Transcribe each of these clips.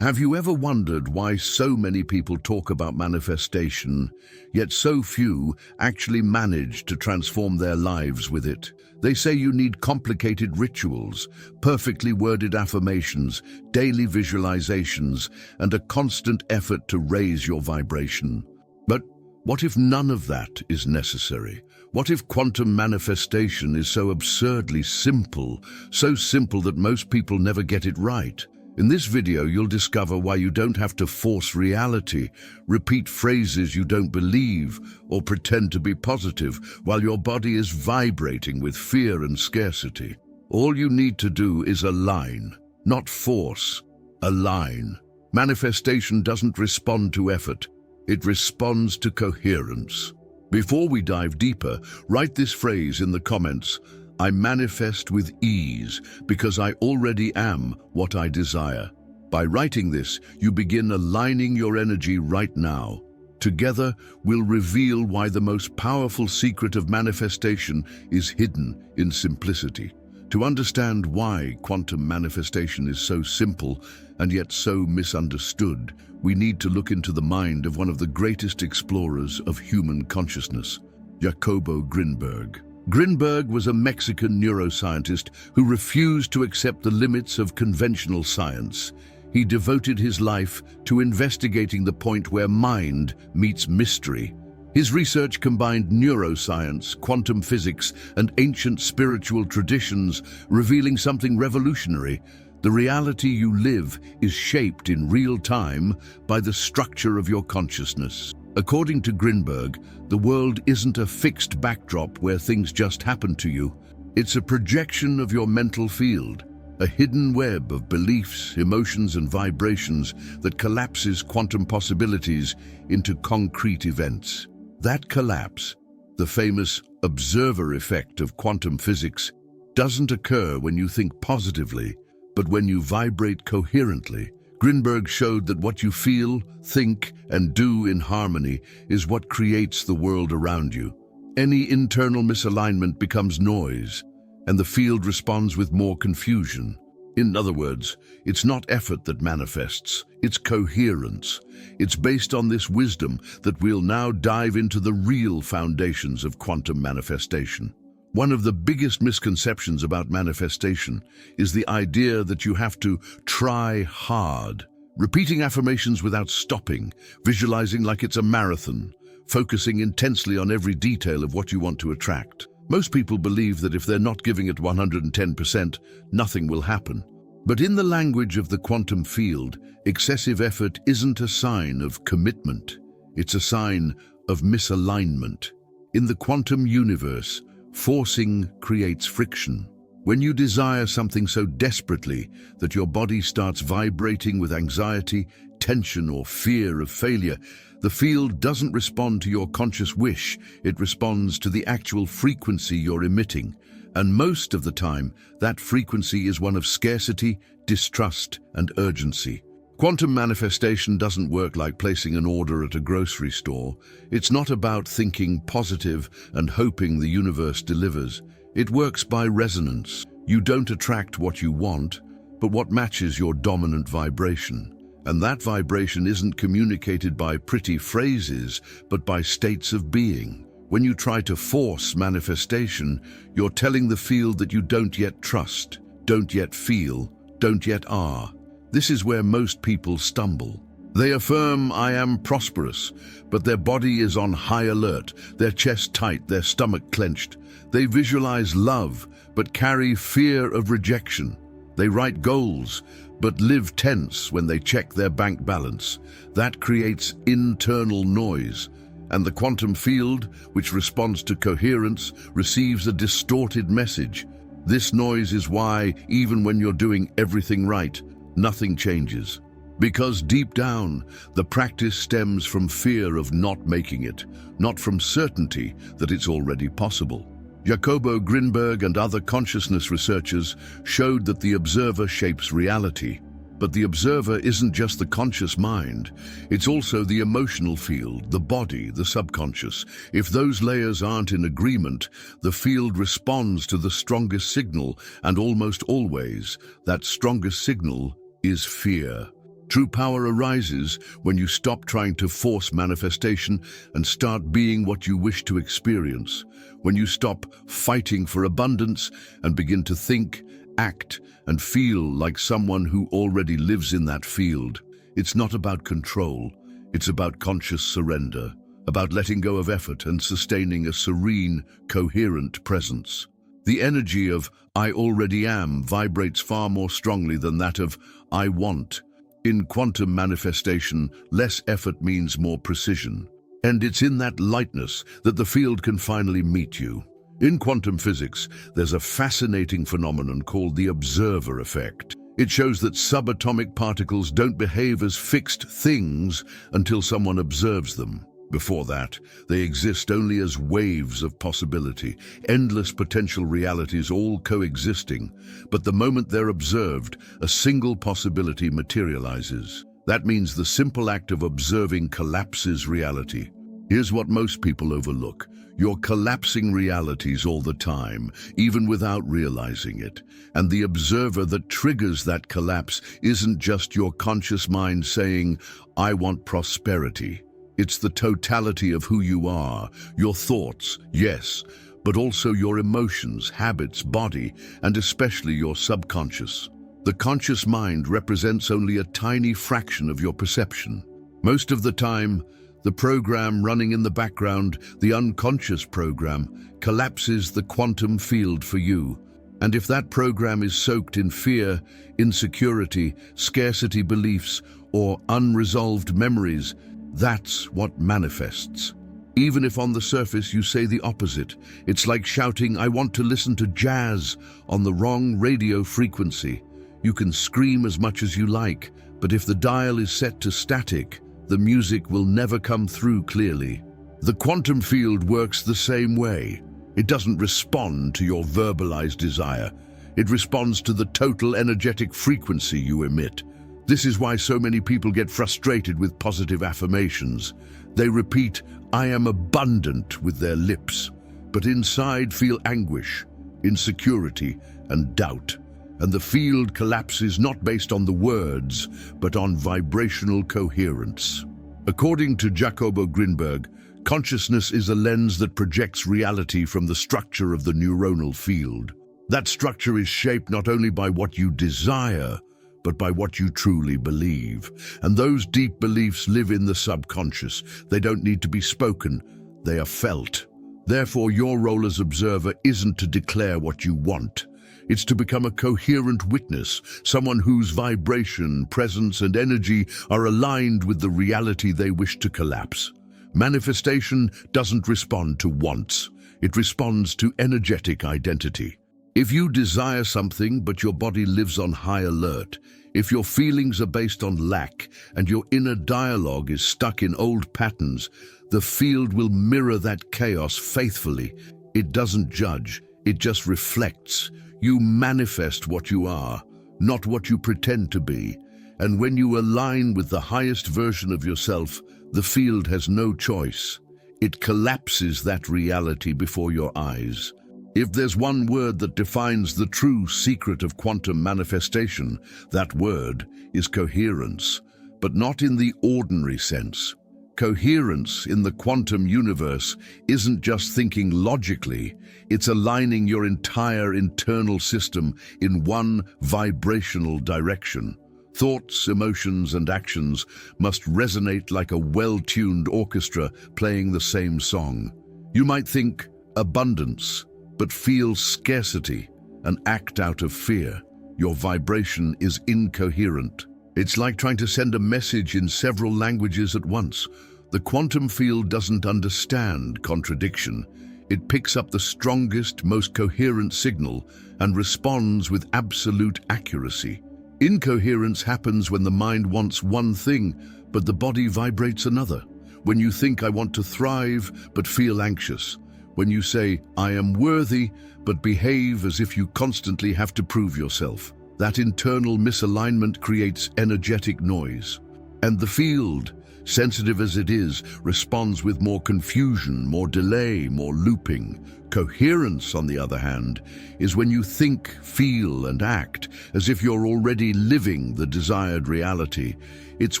Have you ever wondered why so many people talk about manifestation, yet so few actually manage to transform their lives with it? They say you need complicated rituals, perfectly worded affirmations, daily visualizations, and a constant effort to raise your vibration. But what if none of that is necessary? What if quantum manifestation is so absurdly simple, so simple that most people never get it right? In this video, you'll discover why you don't have to force reality, repeat phrases you don't believe, or pretend to be positive while your body is vibrating with fear and scarcity. All you need to do is align, not force. Align. Manifestation doesn't respond to effort. It responds to coherence. Before we dive deeper, write this phrase in the comments: I manifest with ease because I already am what I desire. By writing this, you begin aligning your energy right now. Together, we'll reveal why the most powerful secret of manifestation is hidden in simplicity. To understand why quantum manifestation is so simple and yet so misunderstood, we need to look into the mind of one of the greatest explorers of human consciousness, Jacobo Grinberg. Grinberg was a Mexican neuroscientist who refused to accept the limits of conventional science. He devoted his life to investigating the point where mind meets mystery. His research combined neuroscience, quantum physics, and ancient spiritual traditions, revealing something revolutionary. The reality you live is shaped in real time by the structure of your consciousness. According to Grinberg, the world isn't a fixed backdrop where things just happen to you. It's a projection of your mental field, a hidden web of beliefs, emotions, and vibrations that collapses quantum possibilities into concrete events. That collapse, the famous observer effect of quantum physics, doesn't occur when you think positively, but when you vibrate coherently. Grinberg showed that what you feel, think, and do in harmony is what creates the world around you. Any internal misalignment becomes noise, and the field responds with more confusion. In other words, it's not effort that manifests, it's coherence. It's based on this wisdom that we'll now dive into the real foundations of quantum manifestation. One of the biggest misconceptions about manifestation is the idea that you have to try hard. Repeating affirmations without stopping, visualizing like it's a marathon, focusing intensely on every detail of what you want to attract. Most people believe that if they're not giving it 110%, nothing will happen. But in the language of the quantum field, excessive effort isn't a sign of commitment. It's a sign of misalignment. In the quantum universe, forcing creates friction. When you desire something so desperately that your body starts vibrating with anxiety, tension, or fear of failure, the field doesn't respond to your conscious wish, it responds to the actual frequency you're emitting. And most of the time, that frequency is one of scarcity, distrust, and urgency. Quantum manifestation doesn't work like placing an order at a grocery store. It's not about thinking positive and hoping the universe delivers. It works by resonance. You don't attract what you want, but what matches your dominant vibration. And that vibration isn't communicated by pretty phrases, but by states of being. When you try to force manifestation, you're telling the field that you don't yet trust, don't yet feel, don't yet are. This is where most people stumble. They affirm, I am prosperous, but their body is on high alert, their chest tight, their stomach clenched. They visualize love, but carry fear of rejection. They write goals, but live tense when they check their bank balance. That creates internal noise. And the quantum field, which responds to coherence, receives a distorted message. This noise is why, even when you're doing everything right, nothing changes. Because deep down, the practice stems from fear of not making it, not from certainty that it's already possible. Jacobo Grinberg and other consciousness researchers showed that the observer shapes reality. But the observer isn't just the conscious mind, it's also the emotional field, the body, the subconscious. If those layers aren't in agreement, the field responds to the strongest signal, and almost always, that strongest signal is fear. True power arises when you stop trying to force manifestation and start being what you wish to experience. When you stop fighting for abundance and begin to think, act, and feel like someone who already lives in that field. It's not about control, it's about conscious surrender, about letting go of effort and sustaining a serene, coherent presence. The energy of "I already am" vibrates far more strongly than that of "I want." In quantum manifestation, less effort means more precision. And it's in that lightness that the field can finally meet you. In quantum physics, there's a fascinating phenomenon called the observer effect. It shows that subatomic particles don't behave as fixed things until someone observes them. Before that, they exist only as waves of possibility, endless potential realities all coexisting. But the moment they're observed, a single possibility materializes. That means the simple act of observing collapses reality. Here's what most people overlook. You're collapsing realities all the time, even without realizing it. And the observer that triggers that collapse isn't just your conscious mind saying, "I want prosperity." It's the totality of who you are, your thoughts, yes, but also your emotions, habits, body, and especially your subconscious. The conscious mind represents only a tiny fraction of your perception. Most of the time, the program running in the background, the unconscious program, collapses the quantum field for you. And if that program is soaked in fear, insecurity, scarcity beliefs, or unresolved memories, that's what manifests. Even if on the surface you say the opposite, it's like shouting, "I want to listen to jazz," on the wrong radio frequency. You can scream as much as you like, but if the dial is set to static, the music will never come through clearly. The quantum field works the same way. It doesn't respond to your verbalized desire. It responds to the total energetic frequency you emit. This is why so many people get frustrated with positive affirmations. They repeat, "I am abundant," with their lips, but inside feel anguish, insecurity, and doubt. And the field collapses not based on the words, but on vibrational coherence. According to Jacobo Grinberg, consciousness is a lens that projects reality from the structure of the neuronal field. That structure is shaped not only by what you desire, but by what you truly believe. And those deep beliefs live in the subconscious. They don't need to be spoken, they are felt. Therefore, your role as observer isn't to declare what you want. It's to become a coherent witness, someone whose vibration, presence, and energy are aligned with the reality they wish to collapse. Manifestation doesn't respond to wants. It responds to energetic identity. If you desire something but your body lives on high alert, if your feelings are based on lack and your inner dialogue is stuck in old patterns, the field will mirror that chaos faithfully. It doesn't judge, it just reflects. You manifest what you are, not what you pretend to be. And when you align with the highest version of yourself, the field has no choice. It collapses that reality before your eyes. If there's one word that defines the true secret of quantum manifestation, that word is coherence, but not in the ordinary sense. Coherence in the quantum universe isn't just thinking logically, it's aligning your entire internal system in one vibrational direction. Thoughts, emotions, and actions must resonate like a well-tuned orchestra playing the same song. You might think abundance, but feel scarcity and act out of fear. Your vibration is incoherent. It's like trying to send a message in several languages at once. The quantum field doesn't understand contradiction. It picks up the strongest, most coherent signal and responds with absolute accuracy. Incoherence happens when the mind wants one thing, but the body vibrates another. When you think, "I want to thrive," but feel anxious. When you say, "I am worthy," but behave as if you constantly have to prove yourself. That internal misalignment creates energetic noise. And the field, sensitive as it is, responds with more confusion, more delay, more looping. Coherence, on the other hand, is when you think, feel, and act as if you're already living the desired reality. It's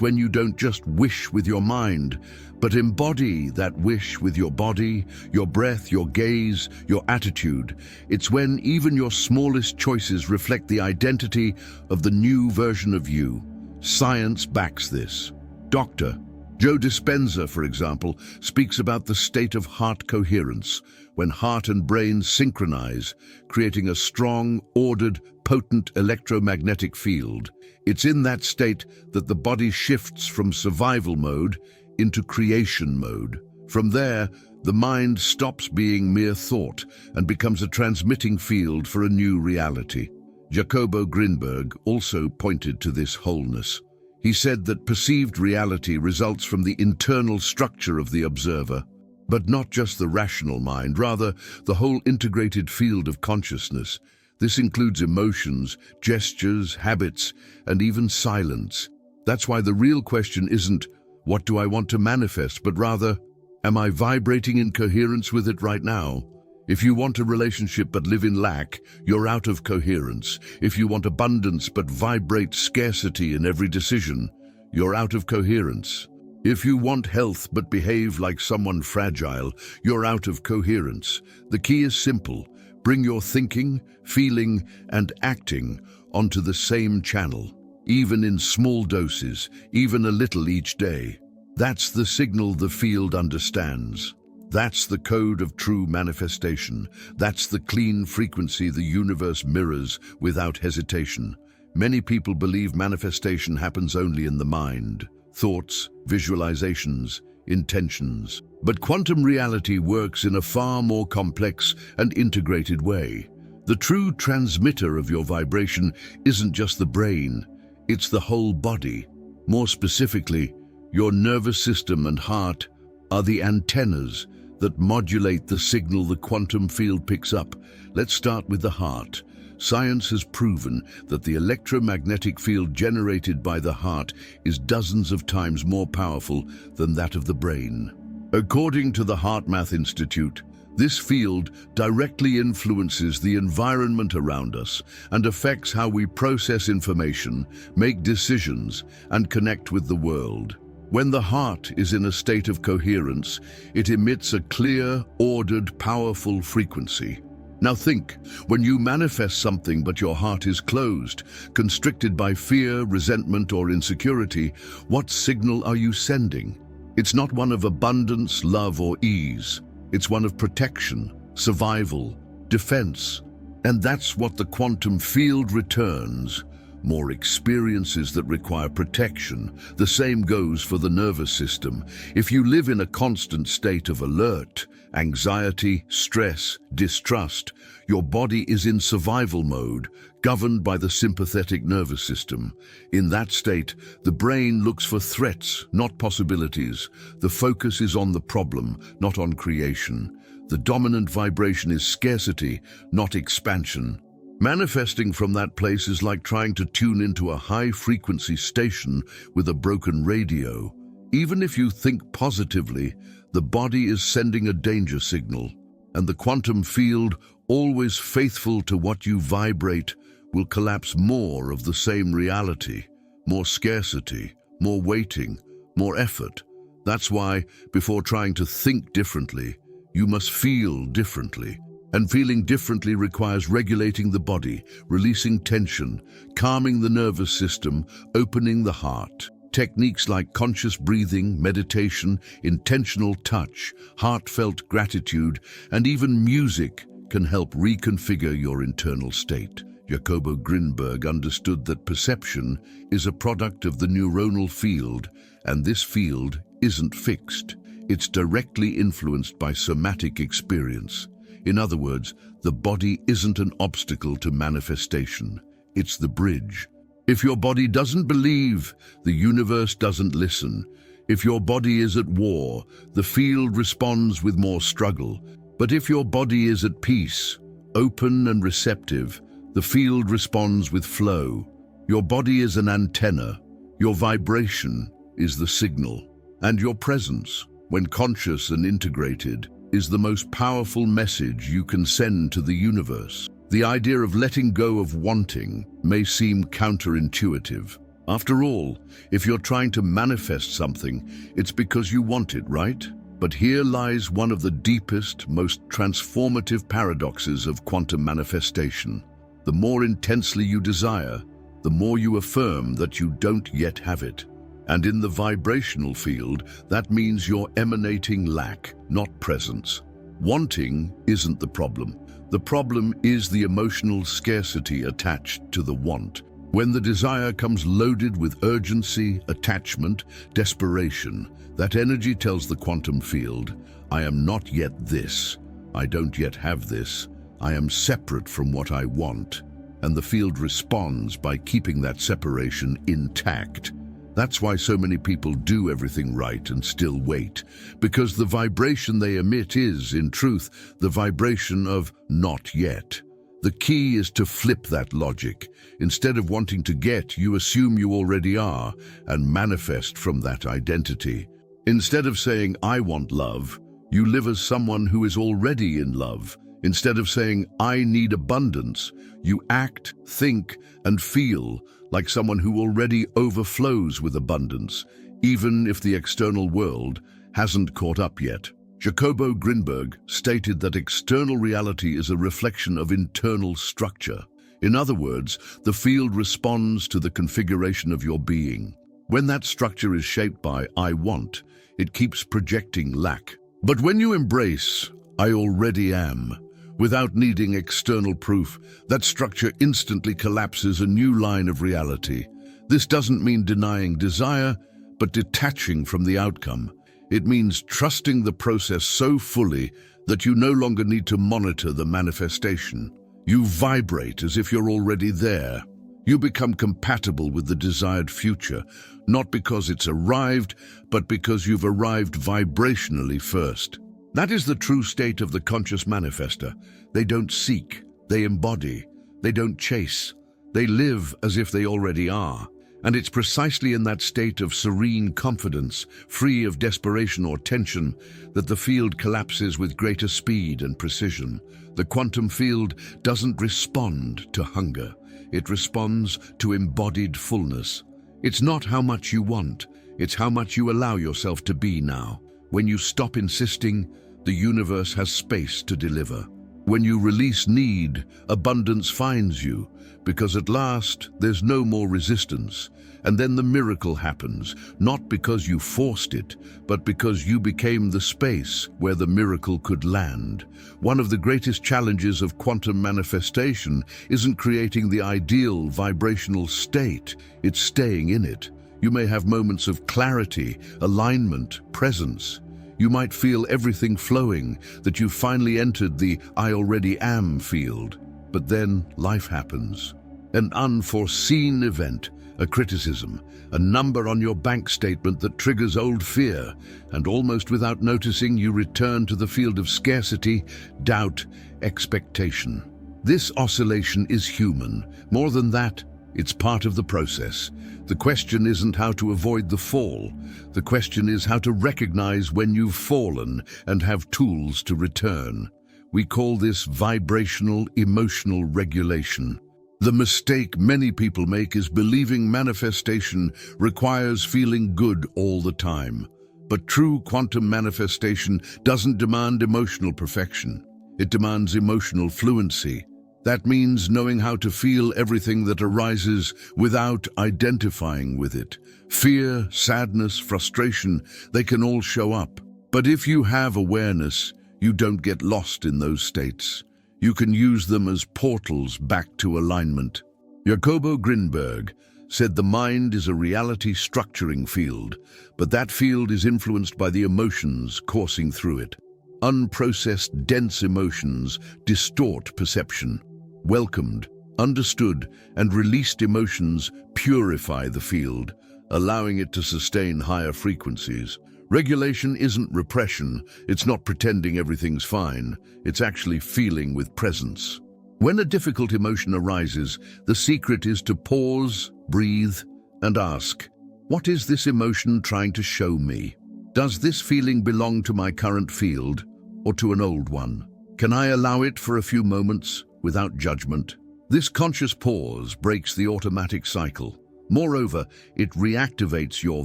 when you don't just wish with your mind, but embody that wish with your body, your breath, your gaze, your attitude. It's when even your smallest choices reflect the identity of the new version of you. Science backs this. Dr. Joe Dispenza, for example, speaks about the state of heart coherence, when heart and brain synchronize, creating a strong, ordered, potent electromagnetic field. It's in that state that the body shifts from survival mode into creation mode. From there, the mind stops being mere thought and becomes a transmitting field for a new reality. Jacobo Grinberg also pointed to this wholeness. He said that perceived reality results from the internal structure of the observer, but not just the rational mind, rather the whole integrated field of consciousness. This includes emotions, gestures, habits, and even silence. That's why the real question isn't, what do I want to manifest, but rather, am I vibrating in coherence with it right now? If you want a relationship but live in lack, you're out of coherence. If you want abundance but vibrate scarcity in every decision, you're out of coherence. If you want health but behave like someone fragile, you're out of coherence. The key is simple. Bring your thinking, feeling, and acting onto the same channel, even in small doses, even a little each day. That's the signal the field understands. That's the code of true manifestation. That's the clean frequency the universe mirrors without hesitation. Many people believe manifestation happens only in the mind. Thoughts, visualizations, intentions. But quantum reality works in a far more complex and integrated way. The true transmitter of your vibration isn't just the brain, it's the whole body. More specifically, your nervous system and heart are the antennas that modulate the signal the quantum field picks up. Let's start with the heart. Science has proven that the electromagnetic field generated by the heart is dozens of times more powerful than that of the brain. According to the HeartMath Institute, this field directly influences the environment around us and affects how we process information, make decisions, and connect with the world. When the heart is in a state of coherence, it emits a clear, ordered, powerful frequency. Now think, when you manifest something but your heart is closed, constricted by fear, resentment, or insecurity, what signal are you sending? It's not one of abundance, love, or ease. It's one of protection, survival, defense. And that's what the quantum field returns. More experiences that require protection. The same goes for the nervous system. If you live in a constant state of alert, anxiety, stress, distrust, your body is in survival mode, governed by the sympathetic nervous system. In that state, the brain looks for threats, not possibilities. The focus is on the problem, not on creation. The dominant vibration is scarcity, not expansion. Manifesting from that place is like trying to tune into a high-frequency station with a broken radio. Even if you think positively, the body is sending a danger signal, and the quantum field, always faithful to what you vibrate, will collapse more of the same reality, more scarcity, more waiting, more effort. That's why, before trying to think differently, you must feel differently. And feeling differently requires regulating the body, releasing tension, calming the nervous system, opening the heart. Techniques like conscious breathing, meditation, intentional touch, heartfelt gratitude, and even music can help reconfigure your internal state. Jacobo Grinberg understood that perception is a product of the neuronal field, and this field isn't fixed. It's directly influenced by somatic experience. In other words, the body isn't an obstacle to manifestation. It's the bridge. If your body doesn't believe, the universe doesn't listen. If your body is at war, the field responds with more struggle. But if your body is at peace, open and receptive, the field responds with flow. Your body is an antenna. Your vibration is the signal. And your presence, when conscious and integrated, is the most powerful message you can send to the universe. The idea of letting go of wanting may seem counterintuitive. After all, if you're trying to manifest something, it's because you want it, right? But here lies one of the deepest, most transformative paradoxes of quantum manifestation. The more intensely you desire, the more you affirm that you don't yet have it. And in the vibrational field, that means you're emanating lack, not presence. Wanting isn't the problem. The problem is the emotional scarcity attached to the want. When the desire comes loaded with urgency, attachment, desperation, that energy tells the quantum field, I am not yet this. I don't yet have this. I am separate from what I want. And the field responds by keeping that separation intact. That's why so many people do everything right and still wait, because the vibration they emit is, in truth, the vibration of not yet. The key is to flip that logic. Instead of wanting to get, you assume you already are and manifest from that identity. Instead of saying, I want love, you live as someone who is already in love. Instead of saying, I need abundance, you act, think, and feel like someone who already overflows with abundance, even if the external world hasn't caught up yet. Jacobo Grinberg stated that external reality is a reflection of internal structure. In other words, the field responds to the configuration of your being. When that structure is shaped by I want, it keeps projecting lack. But when you embrace I already am, without needing external proof, that structure instantly collapses a new line of reality. This doesn't mean denying desire, but detaching from the outcome. It means trusting the process so fully that you no longer need to monitor the manifestation. You vibrate as if you're already there. You become compatible with the desired future, not because it's arrived, but because you've arrived vibrationally first. That is the true state of the conscious manifester. They don't seek, they embody, they don't chase. They live as if they already are. And it's precisely in that state of serene confidence, free of desperation or tension, that the field collapses with greater speed and precision. The quantum field doesn't respond to hunger. It responds to embodied fullness. It's not how much you want, it's how much you allow yourself to be now. When you stop insisting, the universe has space to deliver. When you release need, abundance finds you, because at last there's no more resistance. And then the miracle happens, not because you forced it, but because you became the space where the miracle could land. One of the greatest challenges of quantum manifestation isn't creating the ideal vibrational state, it's staying in it. You may have moments of clarity, alignment, presence. You might feel everything flowing, that you finally entered the I already am field. But then life happens. An unforeseen event, a criticism, a number on your bank statement that triggers old fear, and almost without noticing you return to the field of scarcity, doubt, expectation. This oscillation is human. More than that, it's part of the process. The question isn't how to avoid the fall. The question is how to recognize when you've fallen and have tools to return. We call this vibrational emotional regulation. The mistake many people make is believing manifestation requires feeling good all the time. But true quantum manifestation doesn't demand emotional perfection. It demands emotional fluency. That means knowing how to feel everything that arises without identifying with it. Fear, sadness, frustration, they can all show up. But if you have awareness, you don't get lost in those states. You can use them as portals back to alignment. Jacobo Grinberg said the mind is a reality structuring field, but that field is influenced by the emotions coursing through it. Unprocessed, dense emotions distort perception. Welcomed, understood, and released emotions purify the field, allowing it to sustain higher frequencies. Regulation isn't repression, it's not pretending everything's fine, it's actually feeling with presence. When a difficult emotion arises, the secret is to pause, breathe, and ask, what is this emotion trying to show me? Does this feeling belong to my current field or to an old one? Can I allow it for a few moments without judgment? This conscious pause breaks the automatic cycle. Moreover, it reactivates your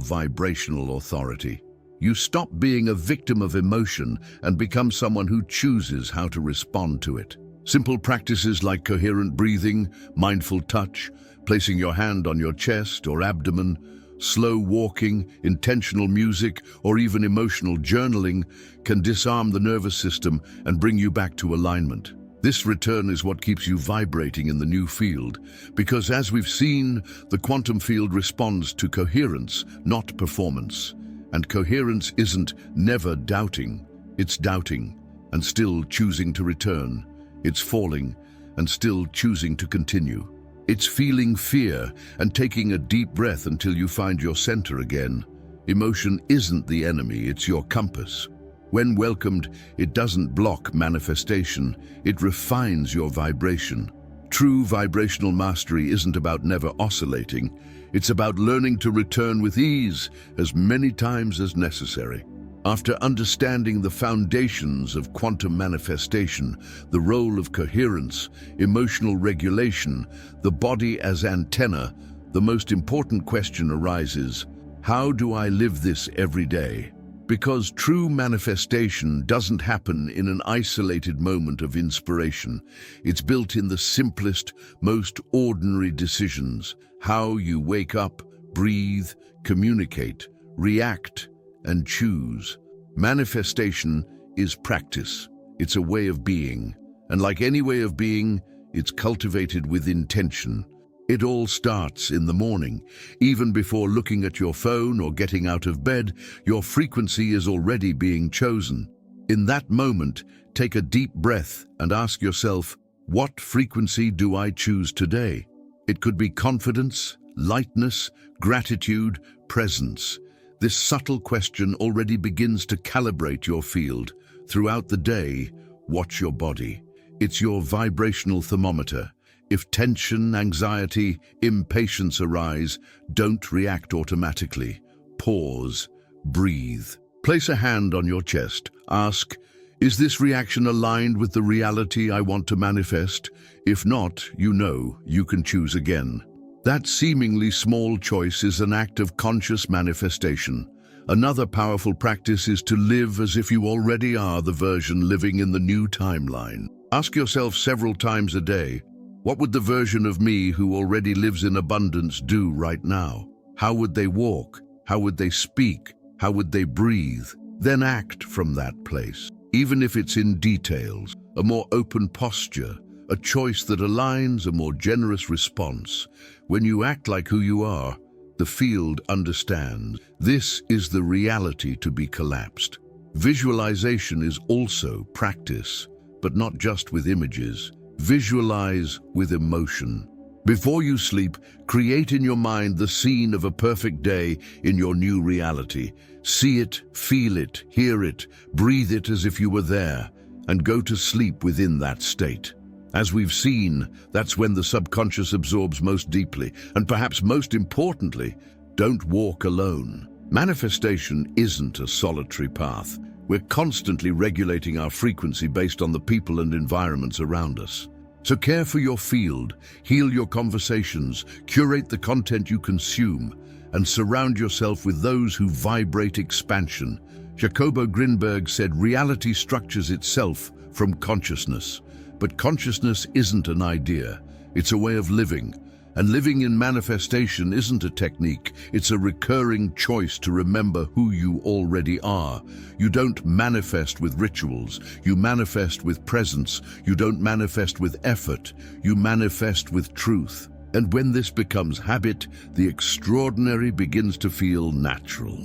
vibrational authority. You stop being a victim of emotion and become someone who chooses how to respond to it. Simple practices like coherent breathing, mindful touch, placing your hand on your chest or abdomen, slow walking, intentional music, or even emotional journaling can disarm the nervous system and bring you back to alignment. This return is what keeps you vibrating in the new field, because as we've seen, the quantum field responds to coherence, not performance. And coherence isn't never doubting, it's doubting and still choosing to return. It's falling and still choosing to continue. It's feeling fear and taking a deep breath until you find your center again. Emotion isn't the enemy, it's your compass. When welcomed, it doesn't block manifestation, it refines your vibration. True vibrational mastery isn't about never oscillating, it's about learning to return with ease as many times as necessary. After understanding the foundations of quantum manifestation, the role of coherence, emotional regulation, the body as antenna, the most important question arises: how do I live this every day? Because true manifestation doesn't happen in an isolated moment of inspiration. It's built in the simplest, most ordinary decisions: how you wake up, breathe, communicate, react, and choose. Manifestation is practice. It's a way of being. And like any way of being, it's cultivated with intention. It all starts in the morning. Even before looking at your phone or getting out of bed, your frequency is already being chosen. In that moment, take a deep breath and ask yourself, what frequency do I choose today? It could be confidence, lightness, gratitude, presence. This subtle question already begins to calibrate your field. Throughout the day, watch your body. It's your vibrational thermometer. If tension, anxiety, impatience arise, don't react automatically. Pause, breathe. Place a hand on your chest. Ask, is this reaction aligned with the reality I want to manifest? If not, you can choose again. That seemingly small choice is an act of conscious manifestation. Another powerful practice is to live as if you already are the version living in the new timeline. Ask yourself several times a day, what would the version of me who already lives in abundance do right now? How would they walk? How would they speak? How would they breathe? Then act from that place, even if it's in details, a more open posture, a choice that aligns, a more generous response. When you act like who you are, the field understands. This is the reality to be collapsed. Visualization is also practice, but not just with images. Visualize with emotion. Before you sleep, create in your mind the scene of a perfect day in your new reality. See it, feel it, hear it, breathe it as if you were there, and go to sleep within that state. As we've seen, that's when the subconscious absorbs most deeply, and perhaps most importantly, don't walk alone. Manifestation isn't a solitary path. We're constantly regulating our frequency based on the people and environments around us. So care for your field, heal your conversations, curate the content you consume, and surround yourself with those who vibrate expansion. Jacobo Grinberg said, reality structures itself from consciousness. But consciousness isn't an idea, it's a way of living. And living in manifestation isn't a technique, it's a recurring choice to remember who you already are. You don't manifest with rituals, you manifest with presence. You don't manifest with effort, you manifest with truth. And when this becomes habit, the extraordinary begins to feel natural.